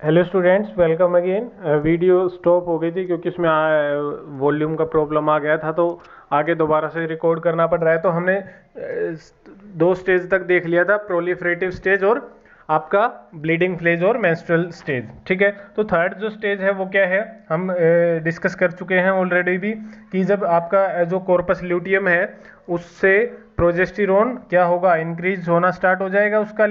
Hello students, welcome again. Video stop हो गई थी क्योंकि उसमें वॉल्यूम का प्रॉब्लम आ गया था, तो आगे दोबारा से रिकॉर्ड करना पड़ रहा है। तो हमने दो स्टेज तक देख लिया था, प्रोलिफरेटिव स्टेज और आपका ब्लीडिंग फेज और मेंस्ट्रुअल स्टेज। ठीक है, तो थर्ड जो स्टेज है वो क्या है, हम डिस्कस कर चुके हैं ऑलरेडी भी, कि जब आपका जो कॉर्पस ल्यूटियम है उससे प्रोजेस्टेरोन क्या होगा, इंक्रीज होना स्टार्ट हो जाएगा। उसका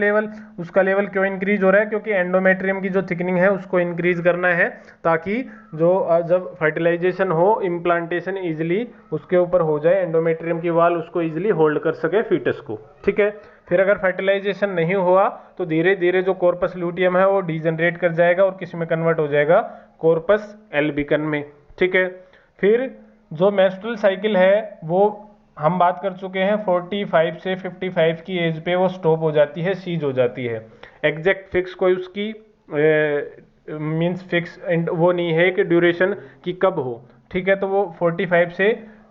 लेवल क्यों इंक्रीज हो रहा है? क्योंकि एंडोमेट्रियम की जो थिकनिंग है उसको इंक्रीज करना है, ताकि जो जब फर्टिलाइजेशन हो, इम्प्लांटेशन इजिली उसके ऊपर हो जाए, एंडोमेट्रियम की वाल उसको इजिली होल्ड कर सके फीटस को। ठीक है, फिर अगर फर्टिलाइजेशन नहीं हुआ तो धीरे धीरे जो कॉर्पस ल्यूटियम है वो डिजनरेट कर जाएगा और किस में कन्वर्ट हो जाएगा, कॉर्पस एल्बिकन में। ठीक है, फिर जो मेंस्ट्रुअल साइकिल है वो हम बात कर चुके हैं 45 से 55 की एज पे वो स्टॉप हो जाती है, सीज हो जाती है। एग्जैक्ट फिक्स कोई उसकी मींस फिक्स वो नहीं है कि ड्यूरेशन की कब हो। ठीक है, तो वो 45 से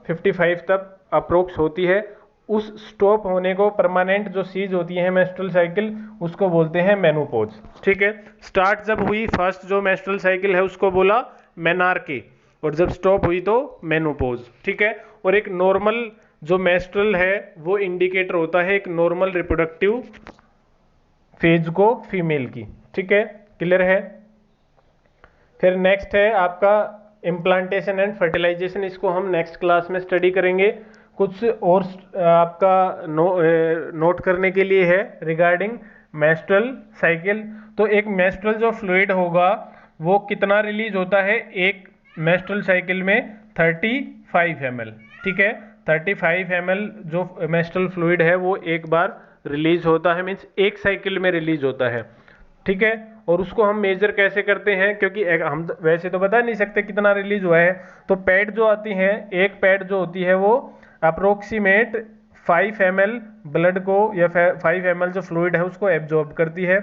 55 तक अप्रोक्स होती है। उस स्टॉप होने को, परमानेंट जो सीज होती है मेंस्ट्रुअल साइकिल, उसको बोलते हैं मेनोपॉज। ठीक है, स्टार्ट जब हुई फर्स्ट जो मेंस्ट्रुअल साइकिल है उसको बोला मेनार्के, और जब स्टॉप हुई तो मेनोपॉज। ठीक है, और एक नॉर्मल जो मेंस्ट्रुअल है वो इंडिकेटर होता है एक नॉर्मल रिप्रोडक्टिव फेज को फीमेल की। ठीक है, क्लियर है। फिर नेक्स्ट है आपका इम्प्लांटेशन एंड फर्टिलाइजेशन, इसको हम नेक्स्ट क्लास में स्टडी करेंगे। कुछ और आपका नोट करने के लिए है रिगार्डिंग मेंस्ट्रुअल साइकिल। तो एक मेंस्ट्रुअल जो फ्लूइड होगा वो कितना रिलीज होता है एक मेंस्ट्रुअल साइकिल में? 35 ml। ठीक है, 35 ml जो मेंस्ट्रुअल फ्लूइड है वो एक बार रिलीज होता है, मीन्स एक साइकिल में रिलीज होता है। ठीक है, और उसको हम मेजर कैसे करते हैं, क्योंकि हम वैसे तो बता नहीं सकते कितना रिलीज हुआ है। तो पैड जो आती है, एक पैड जो होती है वो अप्रोक्सीमेट 5 ml ब्लड को या 5 ml जो फ्लूइड है उसको एब्जॉर्ब करती है।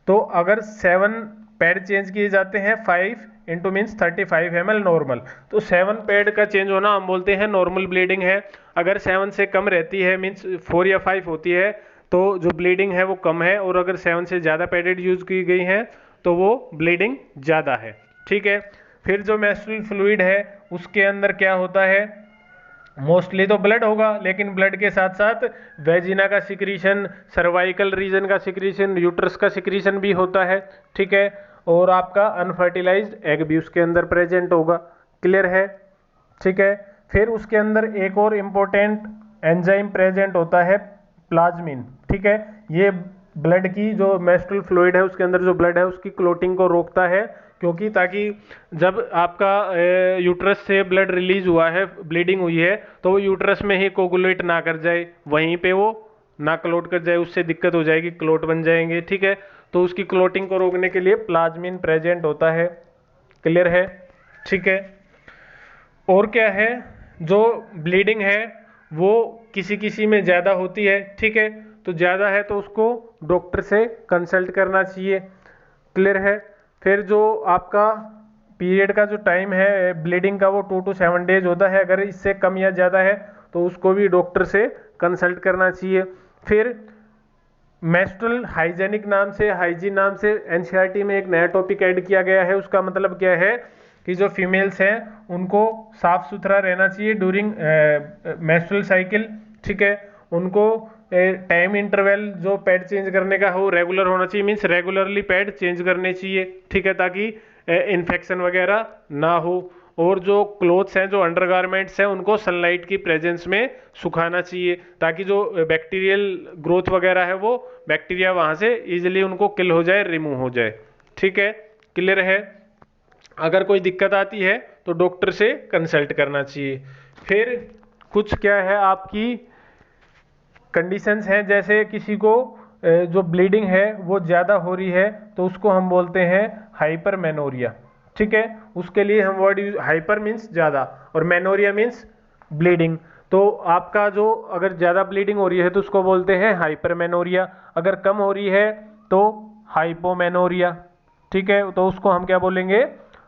तो अगर 7 पैड चेंज किए जाते हैं, 5 इंटू मीन्स 35 ml नॉर्मल, तो 7 पैड का चेंज होना हम बोलते हैं नॉर्मल ब्लीडिंग है। अगर 7 से कम रहती है, मीन्स 4 या 5 होती है, तो जो ब्लीडिंग है वो कम है, और अगर 7 से ज़्यादा पैडेड यूज की गई है तो वो ब्लीडिंग ज़्यादा है। ठीक है, फिर जो मेंस्ट्रुअल फ्लूइड है उसके अंदर क्या होता है, मोस्टली तो ब्लड होगा, लेकिन ब्लड के साथ साथ वेजिना का सिक्रीशन, सर्वाइकल रीजन का सिक्रीशन, यूट्रस का सिक्रीशन भी होता है। ठीक है, और आपका अनफर्टिलाइज्ड एग भी उसके अंदर प्रेजेंट होगा। क्लियर है। ठीक है, फिर उसके अंदर एक और इम्पोर्टेंट एंजाइम प्रेजेंट होता है, प्लाज्मिन। ठीक है, ये ब्लड की जो मेंस्ट्रुअल फ्लूइड है उसके अंदर जो ब्लड है उसकी क्लोटिंग को रोकता है, क्योंकि ताकि जब आपका यूट्रस से ब्लड रिलीज हुआ है, ब्लीडिंग हुई है, तो वो यूट्रस में ही कोगुलेट ना कर जाए, वहीं पे वो ना क्लोट कर जाए, उससे दिक्कत हो जाएगी, क्लोट बन जाएंगे। ठीक है, तो उसकी क्लोटिंग को रोकने के लिए प्लाज्मिन प्रेजेंट होता है। क्लियर है। ठीक है, और क्या है, जो ब्लीडिंग है वो किसी किसी में ज़्यादा होती है। ठीक है, तो ज़्यादा है तो उसको डॉक्टर से कंसल्ट करना चाहिए। क्लियर है। फिर जो आपका पीरियड का जो टाइम है ब्लीडिंग का वो 2 to 7 डेज होता है, अगर इससे कम या ज़्यादा है तो उसको भी डॉक्टर से कंसल्ट करना चाहिए। फिर मेंस्ट्रुअल हाइजेनिक नाम से, हाइजीन नाम से एनसीईआरटी में एक नया टॉपिक ऐड किया गया है। उसका मतलब क्या है कि जो फीमेल्स हैं उनको साफ सुथरा रहना चाहिए ड्यूरिंग मेंस्ट्रुअल साइकिल। ठीक है, उनको टाइम इंटरवल जो पैड चेंज करने का हो रेगुलर होना चाहिए, मीन्स रेगुलरली पैड चेंज करने चाहिए। ठीक है, ताकि इन्फेक्शन वगैरह ना हो। और जो क्लोथ्स हैं, जो अंडरगारमेंट्स हैं, उनको सनलाइट की प्रेजेंस में सुखाना चाहिए, ताकि जो बैक्टीरियल ग्रोथ वगैरह है वो बैक्टीरिया वहाँ से इजीली उनको किल हो जाए, रिमूव हो जाए। ठीक है, क्लियर है। अगर कोई दिक्कत आती है तो डॉक्टर से कंसल्ट करना चाहिए। फिर कुछ क्या है आपकी कंडीशंस हैं, जैसे किसी को जो ब्लीडिंग है वो ज़्यादा हो रही है तो उसको हम बोलते हैं हाइपरमेनोरिया। ठीक है, उसके लिए हम वर्ड यूज, हाइपर मीन्स ज़्यादा और मेनोरिया मीन्स ब्लीडिंग। तो आपका जो अगर ज़्यादा ब्लीडिंग हो रही है तो उसको बोलते हैं हाइपरमेनोरिया, अगर कम हो रही है तो हाइपोमेनोरिया। ठीक है, तो उसको हम क्या बोलेंगे,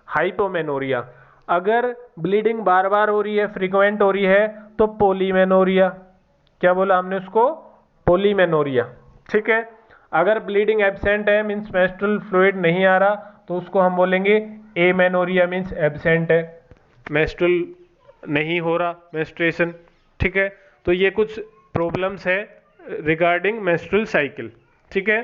हाइपोमेनोरिया। अगर ब्लीडिंग बार बार हो रही है, फ्रीक्वेंट हो रही है, तो पोलीमेनोरिया। क्या बोला हमने उसको, पोलीमेनोरिया। ठीक है, अगर ब्लीडिंग एब्सेंट है मीन्स मेंस्ट्रुअल फ्लूइड नहीं आ रहा, तो उसको हम बोलेंगे एमेनोरिया, मीन्स एब्सेंट है, मेंस्ट्रुअल नहीं हो रहा, मेंस्ट्रुएशन। ठीक है, तो ये कुछ प्रॉब्लम्स है रिगार्डिंग मेंस्ट्रुअल साइकिल। ठीक है,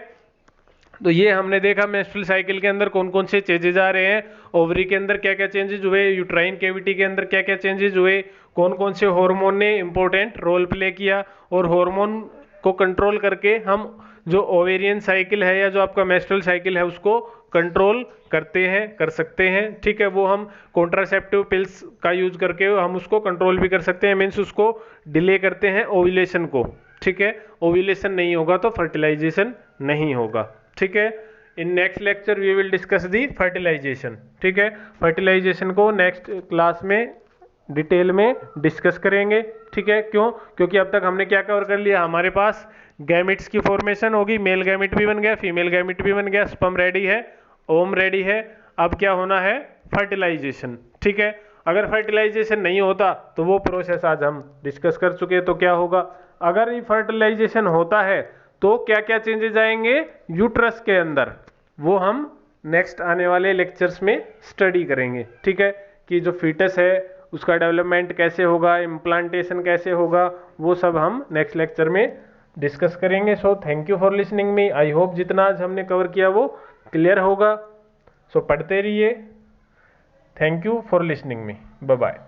तो ये हमने देखा मेंस्ट्रुअल साइकिल के अंदर कौन कौन से चेंजेज आ रहे हैं, ओवरी के अंदर क्या क्या चेंजेज हुए, यूट्राइन कैविटी के अंदर क्या क्या चेंजेज हुए, कौन कौन से हार्मोन ने इंपॉर्टेंट रोल प्ले किया, और हार्मोन को कंट्रोल करके हम जो ओवेरियन साइकिल है या जो आपका मेंस्ट्रुअल साइकिल है उसको कंट्रोल करते हैं, कर सकते हैं। ठीक है, वो हम कॉन्ट्रासेप्टिव पिल्स का यूज करके हम उसको कंट्रोल भी कर सकते हैं, मीन्स उसको डिले करते हैं ओव्यूलेशन को। ठीक है, ओव्यूलेशन नहीं होगा तो फर्टिलाइजेशन नहीं होगा। ठीक है, in next lecture we will discuss the fertilization. ठीक है, फर्टिलाइजेशन को नेक्स्ट क्लास में डिटेल में डिस्कस करेंगे। ठीक है, क्यों? क्योंकि अब तक हमने क्या कवर कर लिया, हमारे पास गैमिट्स की फॉर्मेशन होगी, मेल गैमिट भी बन गया, फीमेल गैमिट भी बन गया, स्पर्म रेडी है, ओम रेडी है। अब क्या होना है, फर्टिलाइजेशन। ठीक है, अगर फर्टिलाइजेशन नहीं होता तो वो प्रोसेस आज हम डिस्कस कर चुके हैं, तो क्या होगा, अगर ये फर्टिलाइजेशन होता है तो क्या क्या चेंजेस आएंगे यूट्रस के अंदर, वो हम नेक्स्ट आने वाले लेक्चर्स में स्टडी करेंगे। ठीक है, कि जो फीटस है उसका डेवलपमेंट कैसे होगा, इम्प्लांटेशन कैसे होगा, वो सब हम नेक्स्ट लेक्चर में डिस्कस करेंगे। So thank you for listening me. I hope जितना आज हमने कवर किया वो क्लियर होगा। सो पढ़ते रहिए। Thank you for listening me. Bye bye.